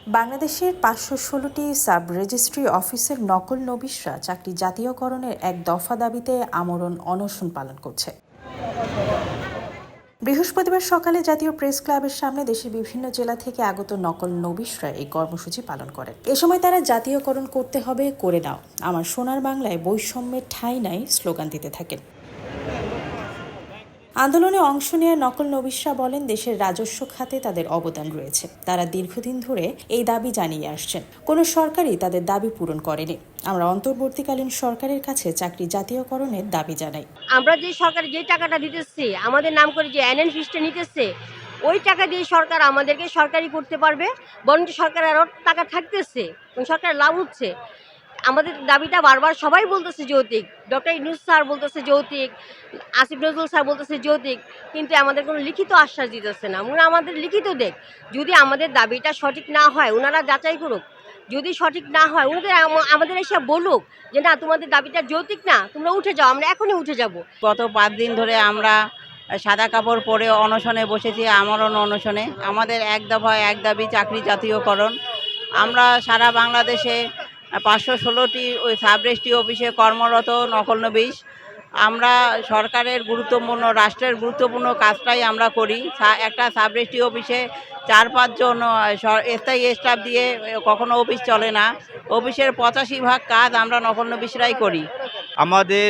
বাংলাদেশের ৫১৬টি sub registry অফিসের নকল নবিশরা চাকরি জাতীয়করণের এক দফা দাবিতে আমরণ অনশন পালন করছে। বৃহস্পতিবার সকালে জাতীয় প্রেস ক্লাবের সামনে দেশের বিভিন্ন জেলা থেকে আগত নকল নবিশরা এই কর্মসূচি পালন করেন। এ সময় তারা জাতীয়করণ করতে হবে, করে নাও, আমার সোনার বাংলায় বৈষম্যের ঠাঁই নাই স্লোগান দিতে থাকেন। আন্দোলনে অংশ নেওয়া নকল নবিশরা বলেন, দেশের রাজস্ব খাতে তাদের অবদান রয়েছে। তারা দীর্ঘদিন ধরে এই দাবি জানিয়ে আসছেন। কোনো সরকারই তাদের দাবি পূরণ করেনি। আমরা অন্তর্বর্তীকালীন সরকারের কাছে চাকরি জাতীয়করণের দাবি জানাই। আমরা যে সরকার যে টাকাটা দিতেছে, আমাদের নাম করে যে অ্যানুয়াল ফিসটা নিতেছে, ওই টাকা দিয়ে সরকার আমাদেরকে সরকারি করতে পারবে, বরঞ্চ সরকার আরও টাকা থাকতেছে, সরকার লাভ হচ্ছে। আমাদের দাবিটা বারবার সবাই বলতেছে যৌতিক, ডক্টর ইউনূস স্যার বলতেছে যৌতিক, আসিফ নজরুল স্যার বলতেছে যৌতিক, কিন্তু আমাদের কোনো লিখিত আশ্বাস দিতেছে না। ওনারা আমাদের লিখিত দেখ, যদি আমাদের দাবিটা সঠিক না হয় ওনারা যাচাই করুক, যদি সঠিক না হয় ওনাদের আমাদের এসে বলুক যে না, তোমাদের দাবিটা যৌতিক না, তোমরা উঠে যাও, আমরা এখনই উঠে যাব। গত 5 দিন ধরে আমরা সাদা কাপড় পরে অনশনে বসেছি, আমরণ অনশনে। আমাদের এক দফা এক দাবি চাকরি জাতীয়করণ। আমরা সারা বাংলাদেশে ৫১৬টি ওই সাব রেজিস্ট্রি অফিসে কর্মরত নকল নবিশ। আমরা সরকারের গুরুত্বপূর্ণ, রাষ্ট্রের গুরুত্বপূর্ণ কাজটাই আমরা করি। একটা সাব রেজিস্ট্রি অফিসে ৪-৫ জন স্থায়ী স্টাফ দিয়ে কখনো অফিস চলে না। অফিসের ৮৫% কাজ আমরা নকল নবিশরাই করি। আমাদের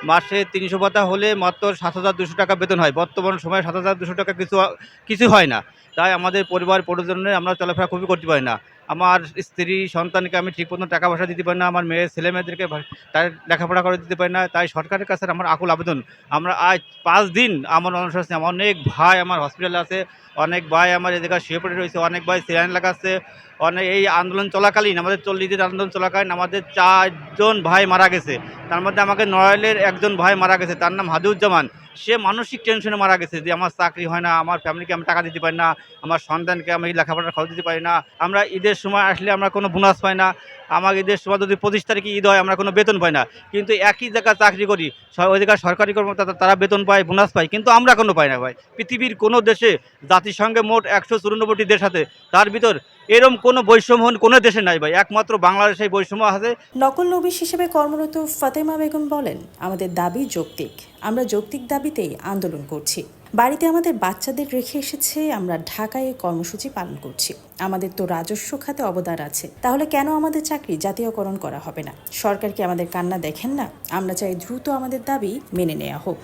মাসে ৩০০ ভাতা হলে মাত্র ৭,২০০ টাকা বেতন হয়। বর্তমান সময়ে ৭,২০০ টাকা কিছু হয় না। তাই আমাদের পরিবার পরিজনে আমরা চলাফেরা খুবই করতে পারি না। আমার স্ত্রী সন্তানকে আমি ঠিক মতো টাকা পয়সা দিতে পারি না, আমার মেয়ের ছেলে মেয়েদেরকে তার লেখাপড়া করে দিতে পারি না। তাই সরকারের কাছে আমার আকুল আবেদন, আমরা আজ 5 দিন আমার অনশন। অনেক ভাই আমার হসপিটালে আছে, অনেক ভাই আমার এ জায়গায় শুয়ে পড়ে রয়েছে, অনেক ভাই স্যালাইন লাগাচ্ছে। এই আন্দোলন চলাকালীন, আমাদের 40 দিন আন্দোলন চলাকালীন আমাদের 4 জন ভাই মারা গেছে। তার মধ্যে আমাকে নড়াইলের একজন ভাই মারা গেছে, তার নাম হাদিউজ্জামান। সে মানসিক টেনশনে মারা গেছে যে আমার চাকরি হয় না, আমার ফ্যামিলিকে আমি টাকা দিতে পারি না, আমার সন্তানকে আমি লেখাপড়ার খরচ দিতে পারি না। আমরা ঈদের সময় আসলে আমরা কোনো বোনাস পাই না। আমার ঈদের সময় যদি 25 তারিখে ঈদ হয় আমরা কোনো বেতন পাই না। কিন্তু একই জায়গায় চাকরি করি, ওই জায়গায় সরকারি কর্মকর্তা তারা বেতন পায়, বোনাস পায়, কিন্তু আমরা কোনো পাই না ভাই। পৃথিবীর কোনো দেশে, জাতিসংঘে মোট 194টি দেশ আছে, তার ভিতর এরকম কোনো বৈষম্য কোনো দেশে নাই ভাই, একমাত্র বাংলাদেশে বৈষম্য আছে। নকল নবিশ হিসেবে কর্মরত ফাতেমা বেগম বলেন, আমাদের দাবি যৌক্তিক, আমরা যৌক্তিক দাবিতেই আন্দোলন করছি। বাড়িতে আমাদের বাচ্চাদের রেখে এসেছে, আমরা ঢাকায় কর্মসূচি পালন করছি। আমাদের তো রাজস্ব খাতে অবদান আছে, তাহলে কেন আমাদের চাকরি জাতীয়করণ করা হবে না? সরকার কি আমাদের কান্না দেখেন না? আমরা চাই দ্রুত আমাদের দাবি মেনে নেওয়া হোক।